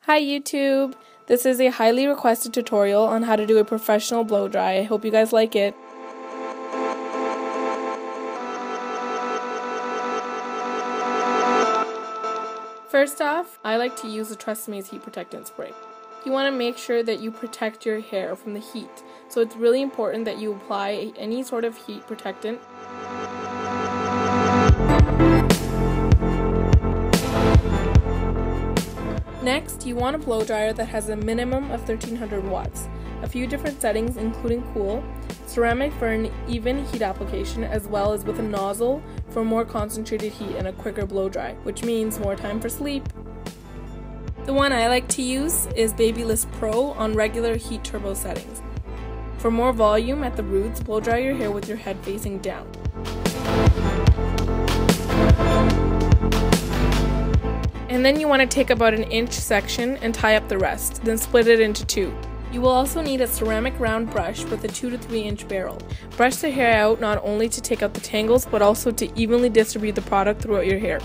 Hi YouTube! This is a highly requested tutorial on how to do a professional blow dry. I hope you guys like it. First off, I like to use the Tresamme's heat protectant spray. You want to make sure that you protect your hair from the heat, so it's really important that you apply any sort of heat protectant. Next, you want a blow dryer that has a minimum of 1300 watts, a few different settings including cool, ceramic for an even heat application, as well as with a nozzle for more concentrated heat and a quicker blow dry, which means more time for sleep. The one I like to use is Babyliss Pro on regular heat turbo settings. For more volume at the roots, blow dry your hair with your head facing down. And then you want to take about an inch section and tie up the rest, then split it into two. You will also need a ceramic round brush with a 2 to 3 inch barrel. Brush the hair out not only to take out the tangles, but also to evenly distribute the product throughout your hair.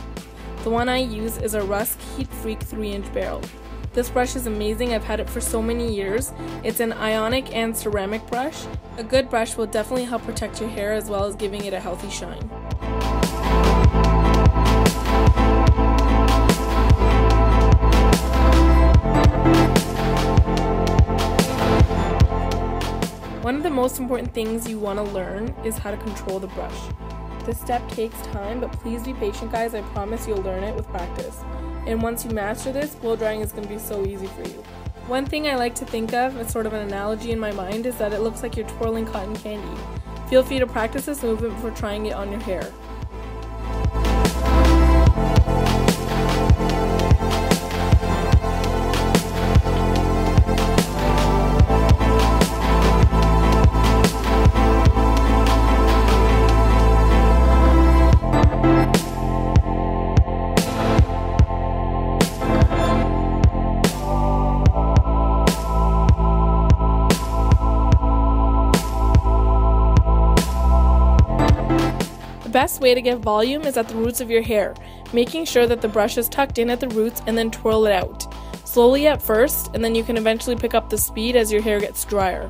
The one I use is a Rusk Heat Freak 3 inch barrel. This brush is amazing, I've had it for so many years. It's an ionic and ceramic brush. A good brush will definitely help protect your hair as well as giving it a healthy shine. One of the most important things you want to learn is how to control the brush. This step takes time, but please be patient guys, I promise you'll learn it with practice. And once you master this, blow drying is going to be so easy for you. One thing I like to think of as sort of an analogy in my mind is that it looks like you're twirling cotton candy. Feel free to practice this movement before trying it on your hair. The best way to get volume is at the roots of your hair, making sure that the brush is tucked in at the roots and then twirl it out. Slowly at first, and then you can eventually pick up the speed as your hair gets drier.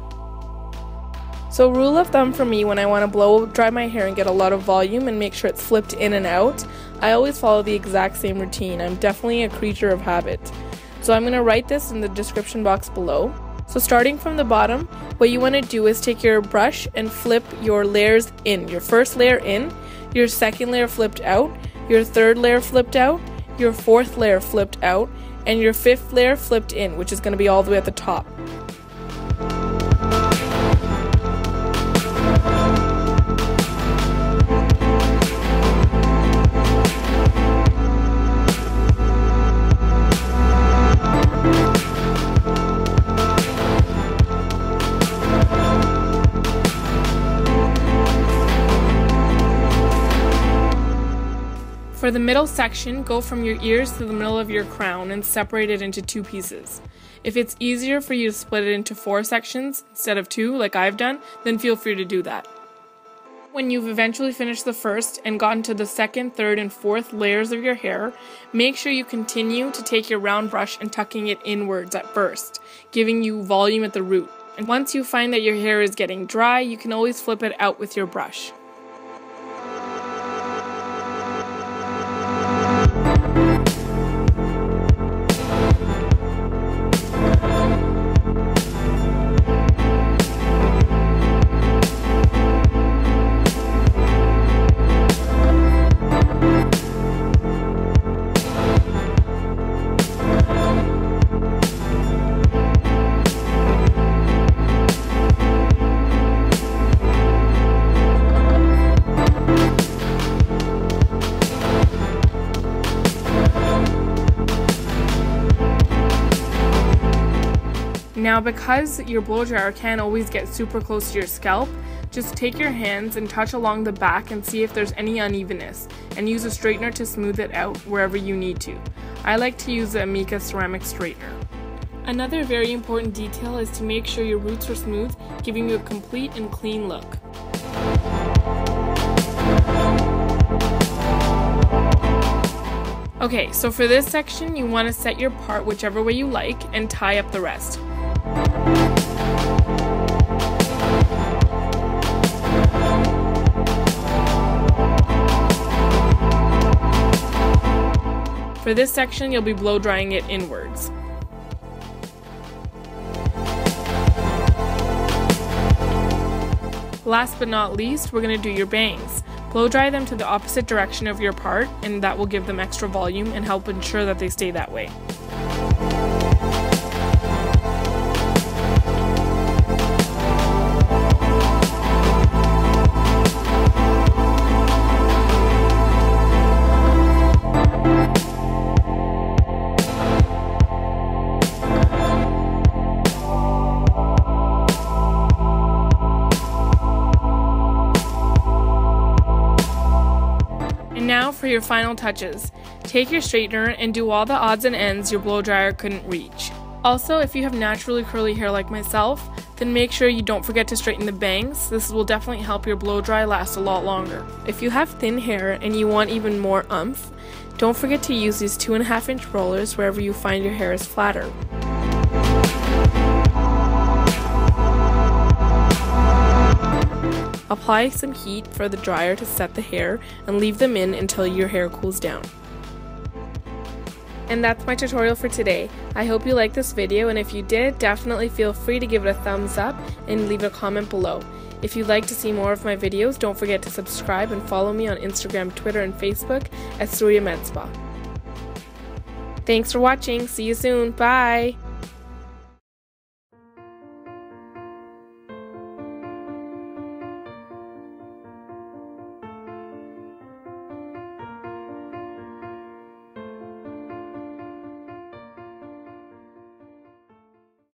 So rule of thumb for me when I want to blow dry my hair and get a lot of volume and make sure it's flipped in and out, I always follow the exact same routine. I'm definitely a creature of habit. So I'm going to write this in the description box below. So starting from the bottom, what you want to do is take your brush and flip your layers in. Your first layer in, your second layer flipped out, your third layer flipped out, your fourth layer flipped out, and your fifth layer flipped in, which is going to be all the way at the top. For the middle section, go from your ears to the middle of your crown and separate it into two pieces. If it's easier for you to split it into 4 sections instead of 2, like I've done, then feel free to do that. When you've eventually finished the first and gotten to the second, third, and fourth layers of your hair, make sure you continue to take your round brush and tucking it inwards at first, giving you volume at the root. And once you find that your hair is getting dry, you can always flip it out with your brush. Now because your blow dryer can't always get super close to your scalp, just take your hands and touch along the back and see if there's any unevenness, and use a straightener to smooth it out wherever you need to. I like to use the Amika ceramic straightener. Another very important detail is to make sure your roots are smooth, giving you a complete and clean look. Okay, so for this section, you want to set your part whichever way you like and tie up the rest. For this section, you'll be blow drying it inwards. Last but not least, we're going to do your bangs. Blow dry them to the opposite direction of your part, and that will give them extra volume and help ensure that they stay that way. And now for your final touches. Take your straightener and do all the odds and ends your blow dryer couldn't reach. Also, if you have naturally curly hair like myself, then make sure you don't forget to straighten the bangs. This will definitely help your blow dry last a lot longer. If you have thin hair and you want even more oomph, don't forget to use these 2.5-inch rollers wherever you find your hair is flatter. Apply some heat for the dryer to set the hair and leave them in until your hair cools down. And that's my tutorial for today. I hope you liked this video, and if you did, definitely feel free to give it a thumbs up and leave a comment below. If you'd like to see more of my videos, don't forget to subscribe and follow me on Instagram, Twitter, and Facebook at Surya Med Spa. Thanks for watching. See you soon. Bye!